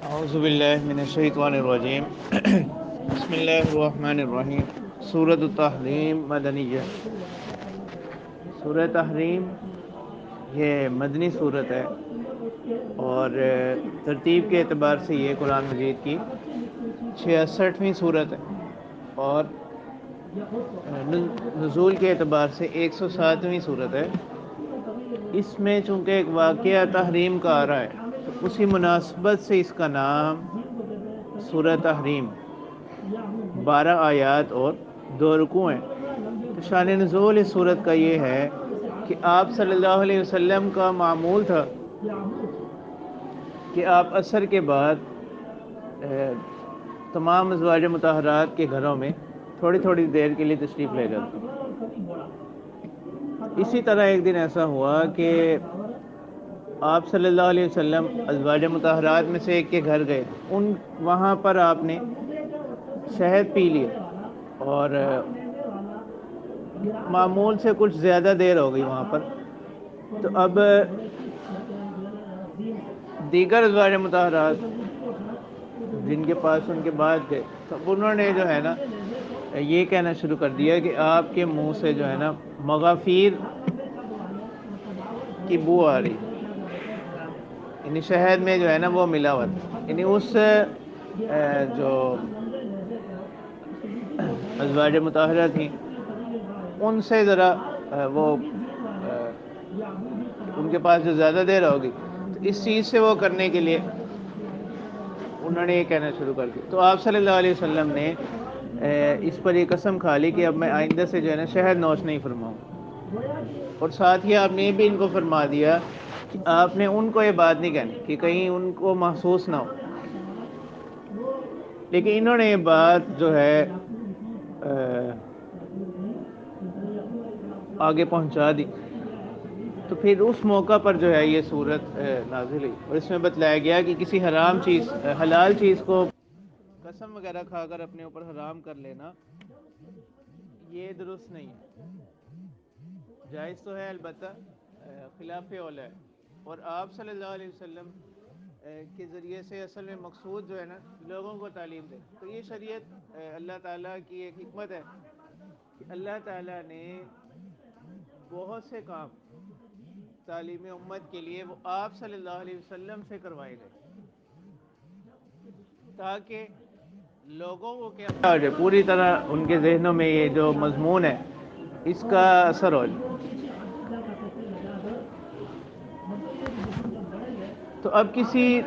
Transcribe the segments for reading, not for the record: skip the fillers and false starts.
اعوذ باللہ من الشیطان الرجیم بسم اللہ الرحمن الرحیم سورۃ التحریم مدنیہ۔ سورہ تحریم یہ مدنی صورت ہے اور ترتیب کے اعتبار سے یہ قرآن مجید کی 66ویں صورت ہے اور نزول کے اعتبار سے 107ویں صورت ہے۔ اس میں چونکہ ایک واقعہ تحریم کا آ رہا ہے تو اسی مناسبت سے اس کا نام سورہ تحریم، 12 آیات اور 2 رکوع ہیں۔ تو شان نزول اس صورت کا یہ ہے کہ آپ صلی اللہ علیہ وسلم کا معمول تھا کہ آپ عصر کے بعد تمام ازواج مطہرات کے گھروں میں تھوڑی تھوڑی دیر کے لیے تشریف لے جاتے۔ اسی طرح ایک دن ایسا ہوا کہ آپ صلی اللہ علیہ وسلم ازواج مطہرات میں سے ایک کے گھر گئے، وہاں پر آپ نے شہد پی لیا اور معمول سے کچھ زیادہ دیر ہو گئی وہاں پر۔ تو اب دیگر ازواج مطہرات جن کے پاس ان کے بعد گئے تو انہوں نے جو ہے نا یہ کہنا شروع کر دیا کہ آپ کے منہ سے جو ہے نا مغافیر کی بو آ رہی، یعنی شہد میں جو ہے نا وہ ملاوٹ، یعنی اس جو ازواج مطہرہ تھیں ان سے ذرا وہ ان کے پاس جو زیادہ دیر ہوگی تو اس چیز سے وہ کرنے کے لیے انہوں نے یہ کہنا شروع کر دیا۔ تو آپ صلی اللہ علیہ وسلم نے اس پر یہ قسم کھا لی کہ اب میں آئندہ سے جو ہے نا شہد نوش نہیں فرماؤں، اور ساتھ ہی آپ نے بھی ان کو فرما دیا کہ آپ نے ان کو یہ بات نہیں کہنی کہ کہیں ان کو محسوس نہ ہو۔ لیکن انہوں نے یہ بات جو ہے آگے پہنچا دی، تو پھر اس موقع پر جو ہے یہ صورت نازل ہوئی اور اس میں بتلایا گیا کہ کسی حرام چیز حلال چیز کو قسم وغیرہ کھا کر اپنے اوپر حرام کر لینا یہ درست نہیں ہے۔ جائز تو ہے البتہ خلاف اولا ہے، اور آپ صلی اللہ علیہ وسلم کے ذریعے سے اصل میں مقصود جو ہے نا لوگوں کو تعلیم دے۔ تو یہ شریعت اللہ تعالیٰ کی ایک حکمت ہے کہ اللہ تعالیٰ نے بہت سے کام تعلیم امت کے لیے وہ آپ صلی اللہ علیہ وسلم سے کروائے گئے تاکہ لوگوں کو کیا ہو جائے، پوری طرح ان کے ذہنوں میں یہ جو مضمون ہے اس کا اثر ہو جائے۔ تو اب کسی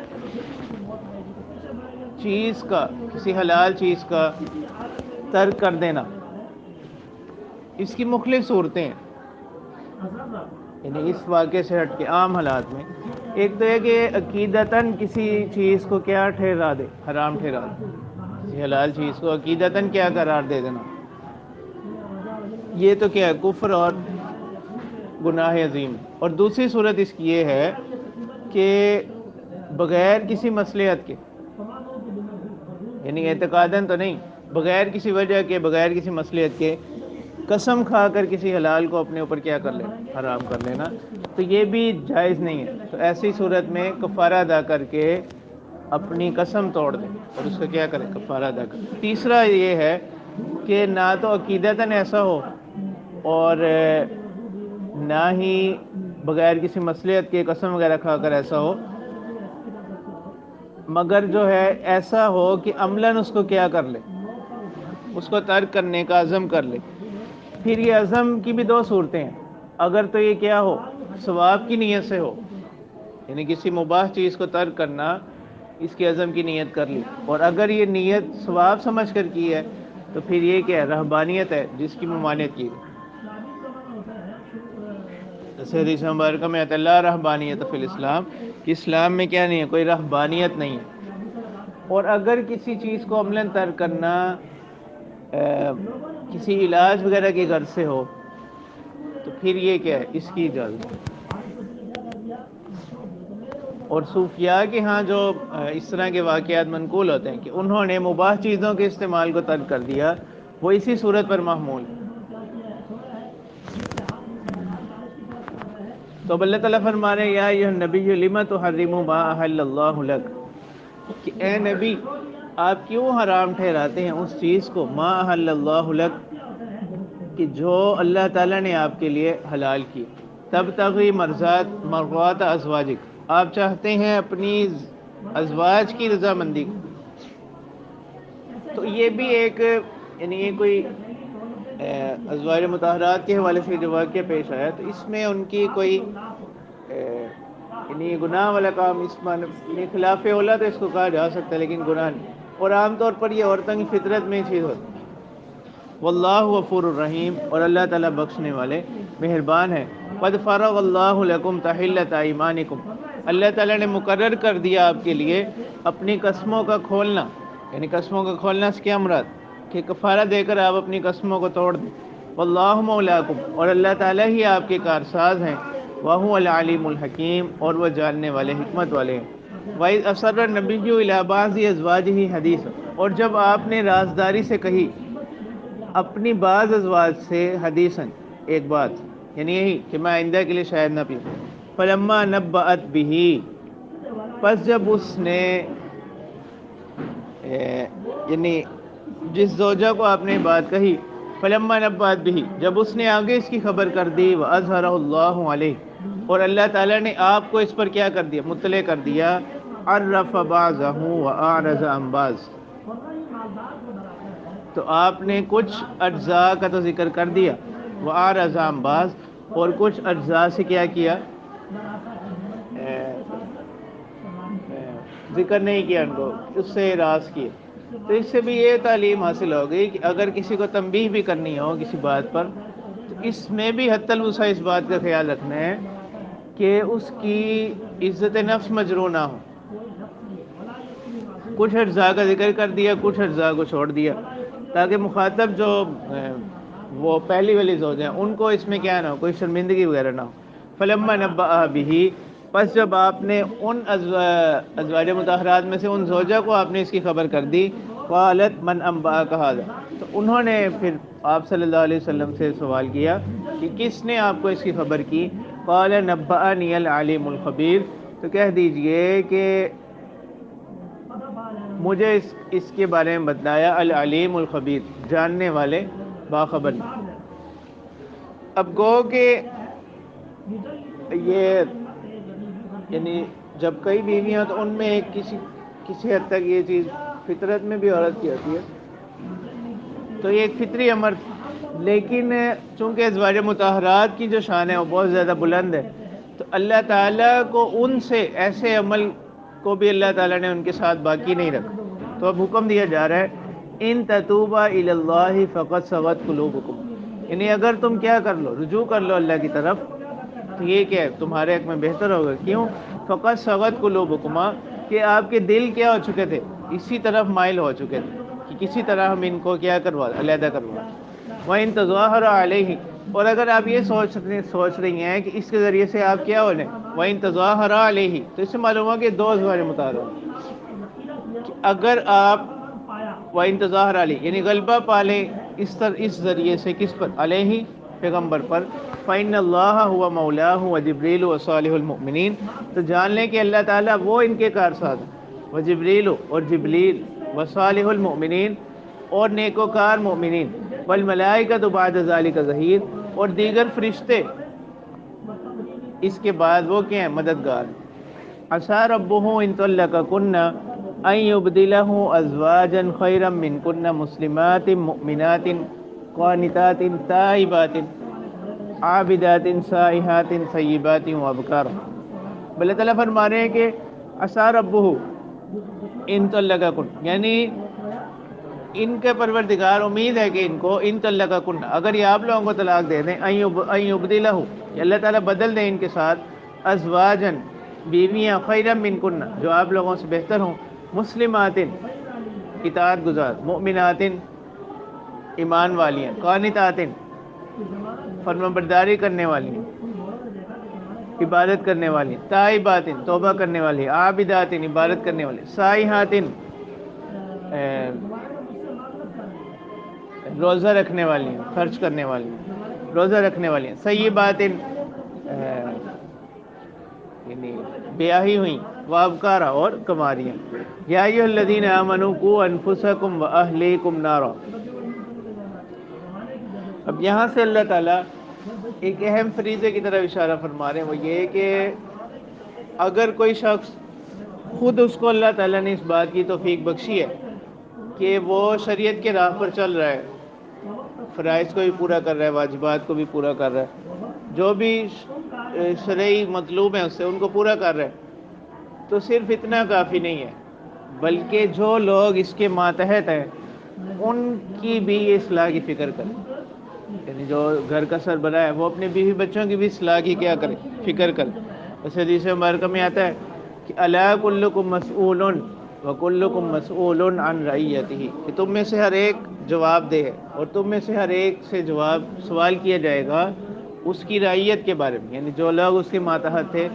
چیز کا، کسی حلال چیز کا ترک کر دینا اس کی مختلف صورتیں ہیں، یعنی اس واقعے سے ہٹ کے عام حالات میں ایک تو ہے کہ عقیدتاً کسی چیز کو کیا ٹھہرا دے، حرام ٹھہرا دے، کسی حلال چیز کو عقیدتاً کیا قرار دے دینا، یہ تو کیا ہے کفر اور گناہ عظیم۔ اور دوسری صورت اس کی یہ ہے کہ بغیر کسی مصلحت کے، یعنی اعتقاداً تو نہیں، بغیر کسی وجہ کے، بغیر کسی مصلحت کے قسم کھا کر کسی حلال کو اپنے اوپر کیا کر لینا، حرام کر لینا، تو یہ بھی جائز نہیں ہے۔ تو ایسی صورت میں کفارہ ادا کر کے اپنی قسم توڑ دیں اور اس کا کیا کریں، کفارہ ادا کریں۔ تیسرا یہ ہے کہ نہ تو عقیدتاً ایسا ہو اور نہ ہی بغیر کسی مصلحت کے قسم وغیرہ کھا کر ایسا ہو، مگر جو ہے ایسا ہو کہ عملاً اس کو کیا کر لے، اس کو ترک کرنے کا عزم کر لے۔ پھر یہ عزم کی بھی 2 صورتیں ہیں، اگر تو یہ کیا ہو ثواب کی نیت سے ہو، یعنی کسی مباح چیز کو ترک کرنا اس کے عزم کی نیت کر لی، اور اگر یہ نیت ثواب سمجھ کر کی ہے تو پھر یہ کیا ہے رہبانیت ہے جس کی ممانعت کی گئی۔ جیسے حدیث مبارکہ میں آتا ہے لا رہبانیت فی الاسلام، کہ اسلام میں کیا نہیں ہے، کوئی رہبانیت نہیں ہے۔ اور اگر کسی چیز کو عملاً ترک کرنا کسی علاج وغیرہ کی غرض سے ہو تو پھر یہ کیا ہے اس کی اجازت۔ اور صوفیاء کے ہاں جو اس طرح کے واقعات منقول ہوتے ہیں کہ انہوں نے مباح چیزوں کے استعمال کو ترک کر دیا، وہ اسی صورت پر محمول ہے۔ تو اللہ تعالیٰ فرما رہے ہیں یا ایھا النبی لم تحرم ما احل اللہ لک، کہ اے نبی آپ کیوں حرام ٹھہراتے ہیں اس چیز کو ما احل اللہ لک کہ جو اللہ تعالیٰ نے آپ کے لیے حلال کی، تب تغی مرضات ازواجک آپ چاہتے ہیں اپنی ازواج کی رضامندی کو۔ تو یہ بھی ایک یعنی یہ کوئی ازواج مطہرات کے حوالے سے جو واقعہ پیش آیا تو اس میں ان کی کوئی یعنی گناہ والا کام اس یعنی خلاف اولا تو اس کو کہا جا سکتا ہے لیکن گناہ نہیں، اور عام طور پر یہ عورتوں کی فطرت میں چیز ہوتی ہے۔ واللہ غفور الرحیم اور اللہ تعالیٰ بخشنے والے مہربان ہے۔ قد فرغ اللہ لکم تحلۃ ایمانکم اللہ تعالیٰ نے مقرر کر دیا آپ کے لیے اپنی قسموں کا کھولنا، یعنی قسموں کا کھولنا سے کیا مراد کہ کفارہ دے کر آپ اپنی قسموں کو توڑ دیں۔ واللہ مولاکم اور اللہ تعالیٰ ہی آپ کے کارساز ہیں۔ وَهُوَ الْعَلِيمُ الْحَكِيمُ اور وہ جاننے والے حکمت والے ہیں۔ وَإِذْ أَسَرَّ النَّبِيُّ إِلَىٰ بَعْضِ أَزْوَاجِهِ حَدِيثًا اور جب آپ نے رازداری سے کہی اپنی بعض ازواج سے حدیثاً ایک بات، یعنی یہی کہ میں آئندہ کے لیے شاید نہ پیوں۔ فَلَمَّا نَبَّأَتْ بِهِ پس جب اس نے یعنی جس زوجہ کو آپ نے بات کہی، فلما نبأت به جب اس نے آگے اس کی خبر کر دی، وَأَظْهَرَهُ اللَّهُ عَلَيْهِ اور اللہ تعالیٰ نے آپ کو اس پر کیا کر دیا، مطلع کر دیا، عَرَّفَ بَعْضَهُ وَأَعْرَضَ عَن بَعْضٍ تو آپ نے کچھ اجزاء کا تو ذکر کر دیا، وَأَعْرَضَ عَن بَعْضٍ اور کچھ اجزاء سے کیا کیا، ذکر نہیں کیا، ان کو اس سے اراض کیے۔ تو اس سے بھی یہ تعلیم حاصل ہو گئی کہ اگر کسی کو تنبیہ بھی کرنی ہو کسی بات پر تو اس میں بھی حتی الوسع اس بات کا خیال رکھنا ہے کہ اس کی عزت نفس مجروح نہ ہو۔ کچھ اجزاء کا ذکر کر دیا، کچھ اجزاء کو چھوڑ دیا، تاکہ مخاطب جو وہ پہلی والی زوج ہیں ان کو اس میں کیا نہ ہو، کوئی شرمندگی وغیرہ نہ ہو۔ فلما نبأ به پس جب آپ نے ان ازواج مطہرات میں سے ان زوجہ کو آپ نے اس کی خبر کر دی، قالت من انبأک ھذا تو انہوں نے پھر آپ صلی اللہ علیہ وسلم سے سوال کیا کہ کس نے آپ کو اس کی خبر کی؟ قال نبأنی العلیم الخبیر تو کہہ دیجئے کہ مجھے اس کے بارے میں بتلایا العلیم الخبیر جاننے والے باخبر۔ اب گو کہ یہ یعنی جب کئی بیویاں تو ان میں ایک کسی حد تک یہ چیز فطرت میں بھی عورت کی ہوتی ہے تو یہ ایک فطری امر، لیکن چونکہ ازواج مطہرات کی جو شان ہے وہ بہت زیادہ بلند ہے تو اللہ تعالیٰ کو ان سے ایسے عمل کو بھی اللہ تعالیٰ نے ان کے ساتھ باقی نہیں رکھا۔ تو اب حکم دیا جا رہا ہے ان تتوبا الی اللہ فقد صغت قلوبکم یعنی اگر تم کیا کر لو، رجوع کر لو اللہ کی طرف تو یہ کیا ہے تمہارے حق میں بہتر ہوگا۔ کیوں؟ فقط سغت قلوبکما کہ آپ کے دل کیا ہو چکے تھے، اسی طرف مائل ہو چکے تھے کہ کسی طرح ہم ان کو کیا کروا علیحدہ کروا۔ وَإِن تَظَاهَرَ عَلَيْهِ اور اگر آپ یہ سوچ رہی ہیں کہ اس کے ذریعے سے آپ کیا ہو جائیں، وَإِن تَظَاهَرَ عَلَيْهِ تو اس سے معلوم ہوا کہ دو ازواج مطہرات کہ اگر آپ وَإِن تَظَاهَرَ عَلَيْهِ یعنی غلبہ پالیں اس ذریعے سے کس پر، علیہ پیغمبر پر، فَإِنَّ اللَّهَ هُوَ مَوْلَاهُ وَجِبْرِيلُ وَصَالِحُ الْمُؤْمِنِينَ تو جان لیں کہ اللہ تعالیٰ وہ ان کے کارساز ہیں، وجبریل اور جبریل وصالح المؤمنین اور نیکوکار مؤمنین، والملائکۃ بعد ذلک ظہیر اور دیگر فرشتے اس کے بعد وہ کیا ہیں مددگار۔ عسى ربه ان طلقكن ان يبدله ازواجا خيرا منكن مسلمات مؤمنات قانتات تائبات عابدات سائحات طیبات وابکار۔ اللہ تعالیٰ فرما رہے ہیں کہ عسى ربه ان طلقكن یعنی ان کے پروردگار امید ہے کہ ان کو ان طلقکن اگر یہ آپ لوگوں کو طلاق دے دیں، ان یبدلہ کہ اللہ تعالیٰ بدل دیں ان کے ساتھ ازواجن بیویاں خیرا منکن جو آپ لوگوں سے بہتر ہوں، مسلمات اطاعت گزار، مؤمنات ایمان والی ہیں، قانتات فرمانبرداری کرنے والی ہیں، عبادت کرنے والی، تائبات توبہ کرنے والی، عابدات عبادت کرنے والی، سائحات روزہ رکھنے والی ہیں، خرچ کرنے والی ہیں، روزہ رکھنے والی ہیں، سیبات یعنی بیاہی ہوئی، وابکارا اور کماریاں۔ یا ایھا الذین آمنوا قوا انفسکم واہلیکم نارا۔ اب یہاں سے اللہ تعالیٰ ایک اہم فریضے کی طرف اشارہ فرما رہے ہیں، وہ یہ کہ اگر کوئی شخص خود اس کو اللہ تعالیٰ نے اس بات کی توفیق بخشی ہے کہ وہ شریعت کے راہ پر چل رہا ہے، فرائض کو بھی پورا کر رہا ہے، واجبات کو بھی پورا کر رہا ہے، جو بھی شرعی مطلوب ہیں اس سے ان کو پورا کر رہا ہے، تو صرف اتنا کافی نہیں ہے، بلکہ جو لوگ اس کے ماتحت ہیں ان کی بھی اصلاح کی فکر کریں۔ یعنی جو گھر کا سربراہ ہے وہ اپنے بیوی بچوں کی بھی اصلاح کی کیا کرے، فکر کرے۔ اس حدیث مبارکہ میں آتا ہے کہ الا کلکم مسئول وکلکم مسئول عن رعیتہ، کہ تم میں سے ہر ایک جواب دہ ہے اور تم میں سے ہر ایک سے سوال کیا جائے گا اس کی رعیت کے بارے میں، یعنی جو لوگ اس کے ماتحت تھے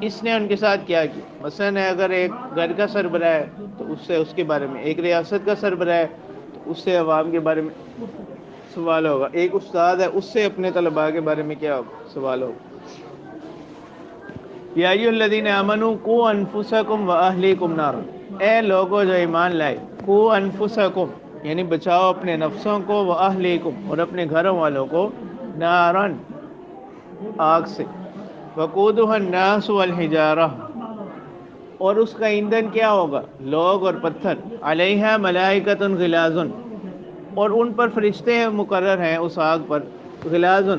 اس نے ان کے ساتھ کیا کیا۔ مثلا اگر ایک گھر کا سربراہ ہے تو اس سے اس کے بارے میں، ایک ریاست کا سربراہ ہے تو اس سے عوام کے بارے میں سوال ہوگا، ایک استاد ہے اس سے اپنے طلباء کے بارے میں کیا ہوگا، سوال ہوگا۔ یا ایھا الذین آمنوا قوا انفسکم واہلیکم نارا، اے لوگو جو ایمان لائے، قوا انفسکم یعنی بچاؤ اپنے نفسوں کو، واہلیکم اور اپنے گھروں والوں کو، نارن آگ سے، وقودها الناس والحجارہ اور اس کا ایندھن کیا ہوگا، لوگ اور پتھر، علیہا ملائکۃ غلاظ اور ان پر فرشتے مقرر ہیں اس آگ پر، غلاظ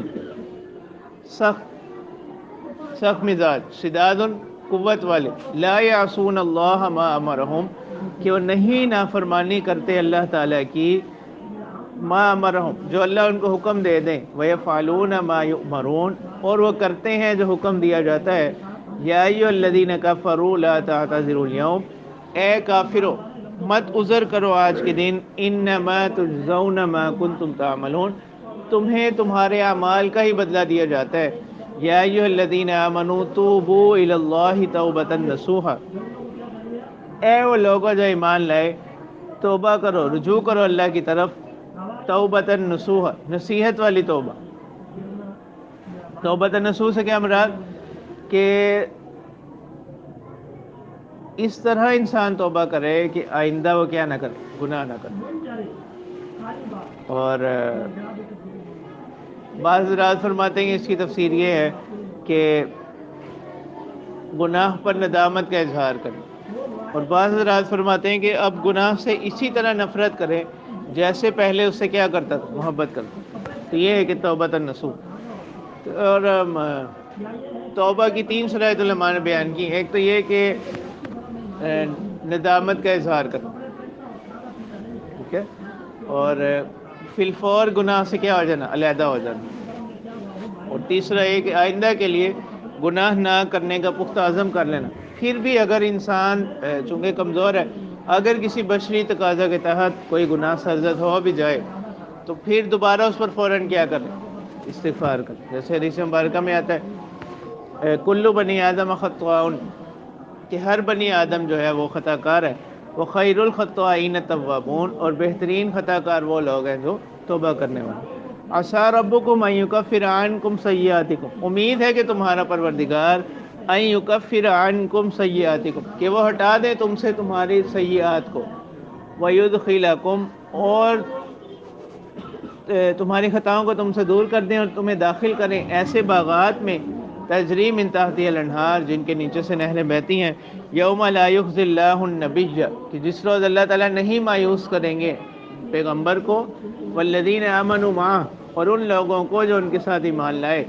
سخت مزاج، شداد قوت والے، لا یعصون اللہ ما امرہم کہ وہ نہیں نافرمانی کرتے اللہ تعالیٰ کی، ما امرہم جو اللہ ان کو حکم دے دیں، ویفعلون ما یؤمرون اور وہ کرتے ہیں جو حکم دیا جاتا ہے۔ یا ایھا الذین کفروا لا تعتذروا اليوم، اے کافرو مت عذر کرو آج کے دن، انما تجزون ما کنتم تعملون تمہیں تمہارے اعمال کا ہی بدلہ دیا جاتا ہے۔ یا ایھا الذین آمنوا توبوا الی اللہ توبۃ نصوحا، اے وہ لوگوں جو ایمان لائے توبہ کرو، رجوع کرو اللہ کی طرف، توبۃ نصوحا نصیحت والی توبہ۔ توبۃ نصوح سے کیا مراد کہ اس طرح انسان توبہ کرے کہ آئندہ وہ کیا نہ کرے، گناہ نہ کرے۔ اور بعض حضرات فرماتے ہیں اس کی تفسیر یہ ہے کہ گناہ پر ندامت کا اظہار کریں، اور بعض حضرات فرماتے ہیں کہ اب گناہ سے اسی طرح نفرت کریں جیسے پہلے اس سے کیا کرتا تھا، محبت کرتا۔ تو یہ ہے کہ توبۃ النصوح۔ اور توبہ کی 3 شرائط علماء نے بیان کی، ایک تو یہ کہ ندامت کا اظہار کرنا، ٹھیک ہے، اور فی الفور گناہ سے کیا ہو جانا، علیحدہ ہو جانا، اور تیسرا یہ کہ آئندہ کے لیے گناہ نہ کرنے کا پختہ عزم کر لینا۔ پھر بھی اگر انسان چونکہ کمزور ہے، اگر کسی بشری تقاضا کے تحت کوئی گناہ سرزد ہو بھی جائے تو پھر دوبارہ اس پر فوراً کیا کریں، استغفار کریں۔ جیسے حدیث مبارکہ میں آتا ہے کل بنی آدم خطاؤن، کہ ہر بنی آدم جو ہے وہ خطا کار ہے، وہ خیر الخطائین التوابون اور بہترین خطا کار وہ لوگ ہیں جو توبہ کرنے والے۔ عسیٰ ربکم ان یکفر عنکم سیئاتکم، امید ہے کہ تمہارا پروردگار ان یکفر عنکم سیئاتکم کہ وہ ہٹا دے تم سے تمہاری سیئات کو، ویدخلکم اور تمہاری خطاؤں کو تم سے دور کر دیں اور تمہیں داخل کریں ایسے باغات میں، تجری من تحتها الانہار جن کے نیچے سے نہریں بہتی ہیں، یوم لا یخزی اللہ النبی کہ جس روز اللہ تعالیٰ نہیں مایوس کریں گے پیغمبر کو، والذین آمنوا معہ اور ان لوگوں کو جو ان کے ساتھ ایمان لائے۔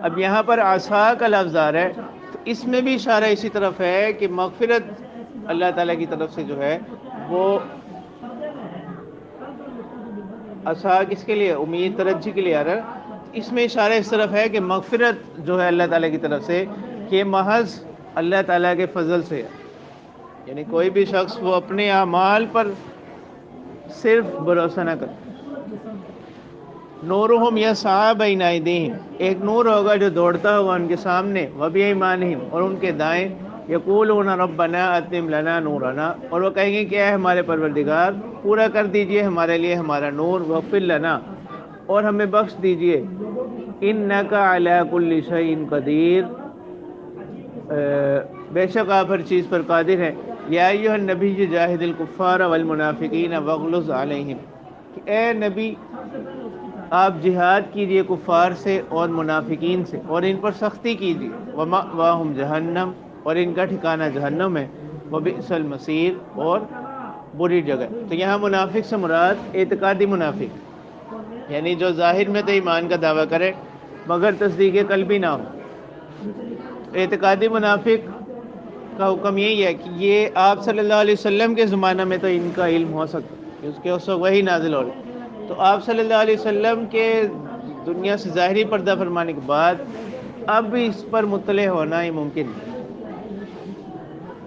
اب یہاں پر عصا کا لفظ آ رہا ہے تو اس میں بھی اشارہ اسی طرف ہے کہ مغفرت اللہ تعالیٰ کی طرف سے جو ہے وہ عصا کس کے لیے، امید ترجی کے لیے آ رہا ہے، اس میں اشارہ اس طرف ہے کہ مغفرت جو ہے اللہ تعالیٰ کی طرف سے کہ محض اللہ تعالیٰ کے فضل سے ہے، یعنی کوئی بھی شخص وہ اپنے اعمال پر صرف بھروسہ نہ کرے۔ نورہم یسعی بین ایدیہم، ایک نور ہوگا جو دوڑتا ہوگا ان کے سامنے، وبایمانہم اور ان کے دائیں، یقولون ربنا اتمم لنا نورنا اور وہ کہیں گے کہ اے ہمارے پروردگار پورا کر دیجئے ہمارے لیے ہمارا نور، واغفر لنا اور ہمیں بخش دیجئے، انک علی کل شیء قدیر بے شک آپ ہر چیز پر قادر ہیں۔ یا ایھا النبی جاہد الکفار والمنافقین واغلظ علیہم، کہ اے نبی آپ جہاد کیجئے کفار سے اور منافقین سے اور ان پر سختی کیجئے، ومأواہم جہنم، اور ان کا ٹھکانہ جہنم ہے، وبئس المصیر، اور بری جگہ۔ تو یہاں منافق سے مراد اعتقادی منافق، یعنی جو ظاہر میں تو ایمان کا دعویٰ کرے مگر تصدیق قلبی نہ ہو۔ اعتقادی منافق کا حکم یہی ہے کہ یہ آپ صلی اللہ علیہ وسلم کے زمانہ میں تو ان کا علم ہو سکتا ہے، اس کے اس وقت وہی نازل ہو رہی، تو آپ صلی اللہ علیہ وسلم کے دنیا سے ظاہری پردہ فرمانے کے بعد اب بھی اس پر مطلع ہونا ہی ممکن ہے۔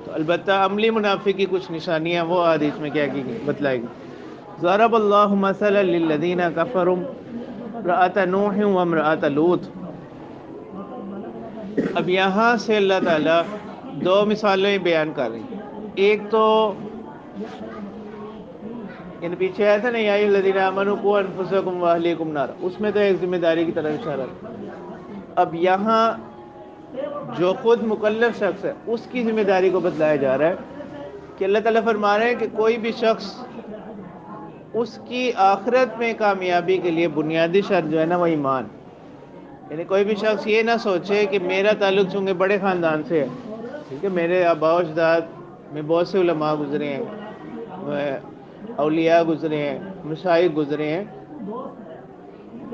تو البتہ عملی منافق کی کچھ نشانیاں وہ حدیث میں کیا کی بتلائے گی۔ ضرب اللہ مثلا للذین کفروا امرأۃ نوح وامرأۃ لوط۔ اب یہاں سے اللہ تعالیٰ دو مثالیں بیان کر رہی ہیں۔ ایک تو یعنی پیچھے آیا تھا نا، یا ایھا الذین آمنوا قوا انفسکم واہلیکم نارا، اس میں تو ایک ذمہ داری کی طرف اشارہ تھا۔ اب یہاں جو خود مکلف شخص ہے اس کی ذمہ داری کو بتلایا جا رہا ہے کہ اللہ تعالیٰ فرما رہے ہیں کہ کوئی بھی شخص اس کی آخرت میں کامیابی کے لیے بنیادی شرط جو ہے نا وہ ایمان، یعنی کوئی بھی شخص یہ نہ سوچے کہ میرا تعلق چونکہ بڑے خاندان سے ہے، ٹھیک ہے، میرے آباء و اجداد میں بہت سے علماء گزرے ہیں، اولیاء گزرے ہیں، مشائخ گزرے ہیں،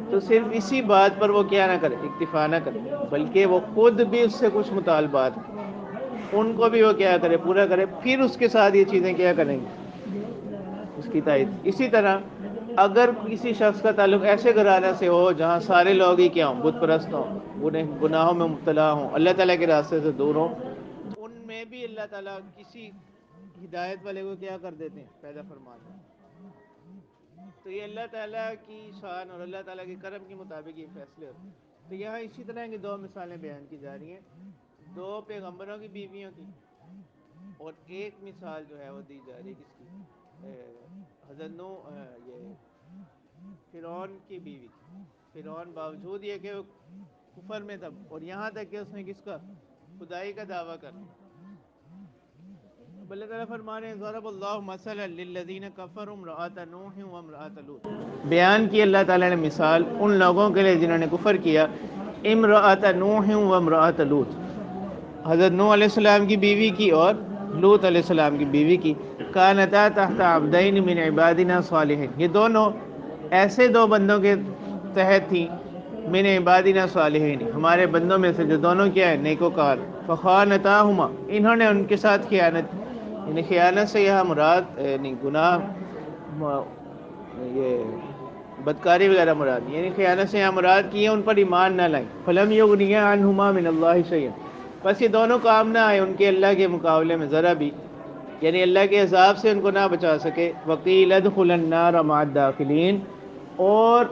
تو صرف اسی بات پر وہ کیا نہ کرے، اکتفا نہ کرے، بلکہ وہ خود بھی اس سے کچھ مطالبات ہیں ان کو بھی وہ کیا کرے، پورا کرے، پھر اس کے ساتھ یہ چیزیں کیا کریں گے، اس کی تائید۔ اسی طرح اگر کسی شخص کا تعلق ایسے گھرانے سے ہو جہاں سارے لوگ ہی کیا ہوں، بت پرست ہوں، گناہوں میں مبتلا ہوں، اللہ تعالیٰ کے راستے سے دور ہوں، تو ان میں بھی اللہ تعالیٰ کسی ہدایت والے کو کیا کر دیتے ہیں، پیدا فرماتے ہیں۔ تو یہ اللہ تعالیٰ کی شان اور اللہ تعالیٰ کے کرم کے مطابق یہ فیصلے ہوتے ہیں۔ تو یہاں اسی طرح کی دو مثالیں بیان کی جا رہی ہیں، دو پیغمبروں کی بیویوں کی، اور ایک مثال جو ہے وہ دی جا رہی ہے کس کی، حضرت نوح، یہ فرعون کی بیوی کی۔ فرعون باوجود یہ کہ وہ کفر میں تھا، اور یہاں تک کہ اس نے کس کا، خدائی کا دعویٰ کر، اللہ تعالیٰ فرما رہے ہیں ضرب اللہ مثلا للذین کفروا امرأۃ نوح وامرأۃ لوط۔ بیان کی اللہ تعالیٰ نے مثال ان لوگوں کے لیے جنہوں نے کفر کیا، امرأۃ نوح وامرأۃ لوط، حضرت نوح علیہ السلام کی بیوی کی اور لوط علیہ السلام کی بیوی کی، کانتا تحت عبدین من عبادنا صالحین، یہ دونوں ایسے دو بندوں کے تحت تھیں، من عبادنا صالحین، ہمارے بندوں میں سے جو دونوں کیا ہے، نیکوکار، فخانتاہما، انہوں نے ان کے ساتھ خیانت، یعنی خیانت سے یہاں مراد یعنی گناہ، یہ بدکاری وغیرہ مراد نہیں، یعنی خیانت سے یہاں مراد کی ہے ان پر ایمان نہ لائیں، فلم یغنیا عنہما من اللہ شیئا، بس یہ دونوں کام نہ آئے ان کے اللہ کے مقابلے میں ذرا بھی، یعنی اللہ کے عذاب سے ان کو نہ بچا سکے۔ وقیل ادخلا النار مع الداخلین، اور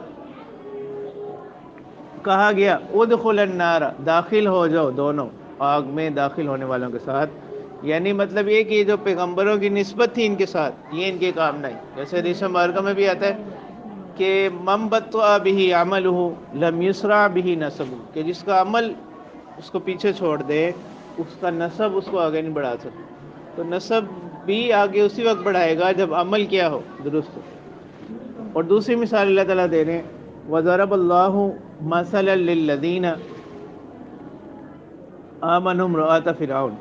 کہا گیا ادخل النار، داخل ہو جاؤ دونوں آگ میں داخل ہونے والوں کے ساتھ، یعنی مطلب یہ کہ جو پیغمبروں کی نسبت تھی ان کے ساتھ یہ ان کے کام نہیں، جیسے حدیث مبارکہ میں بھی آتا ہے کہ من بطأ بہ عملہ لم یسرع بہ نسبہ، کہ جس کا عمل اس کو پیچھے چھوڑ دے اس کا نسب اس کو آگے نہیں بڑھا سکتا، تو نسب بھی آگے اسی وقت بڑھائے گا جب عمل کیا ہو، درست ہو۔ اور دوسری مثال اللہ تعالیٰ دے رہے ہیں وَضَرَبَ اللَّهُ مَثَلًا لِلَّذِينَ آمَنُوا امْرَأَتَ فِرْعَوْنَ،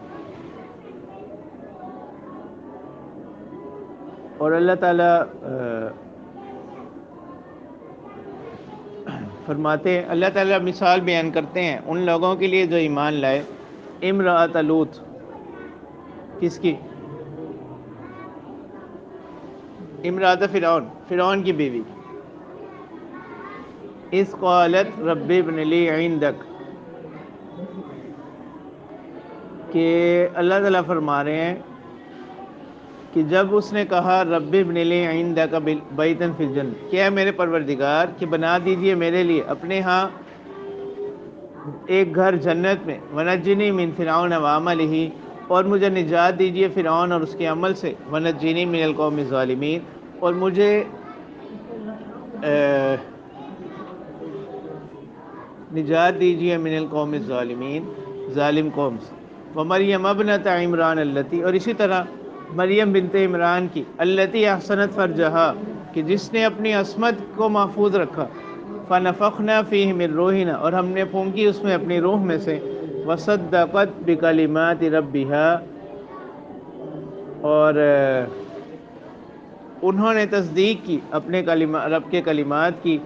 اور اللہ تعالیٰ فرماتے ہیں، اللہ تعالیٰ مثال بیان کرتے ہیں ان لوگوں کے لیے جو ایمان لائے، امرأۃ لوط، کس کی، امرأۃ فرعون، فرعون کی بیوی، اذ قالت رب ابن لی عندک، کہ اللہ تعالیٰ فرما رہے ہیں کہ جب اس نے کہا رب ابن لی عندک بیتا فی الجنہ، کہ اے میرے پروردگار کہ بنا دیجئے میرے لیے اپنے ہاں ایک گھر جنت میں، ونجنی من فرعون وعملہ، اور مجھے نجات دیجئے فرعون اور اس کے عمل سے، ونجنی من القوم الظالمین، اور مجھے نجات دیجئے من القوم الظالمین، ظالم قوم سے۔ ومریم ابنت عمران اللتی، اور اسی طرح مریم بنت عمران کی، اللتی احسنت فرجہا، کہ جس نے اپنی عصمت کو محفوظ رکھا، فنفخنا فیہ من روحنا، اور ہم نے پھونکی اس میں اپنی روح میں سے، وصدقت بکلمات ربہا، اور انہوں نے تصدیق کی اپنے رب کے کلمات کی،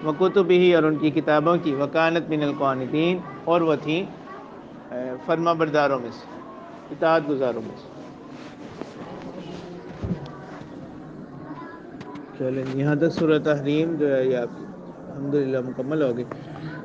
وکتبہ، اور ان کی کتابوں کی، وکانت من القانتین، اور وہ تھیں فرما برداروں میں سے، اطاعت گزاروں میں سے۔ چلیں یہاں تک سورہ تحریم جو ہے یہ آپ کی الحمدللہ مکمل ہوگی۔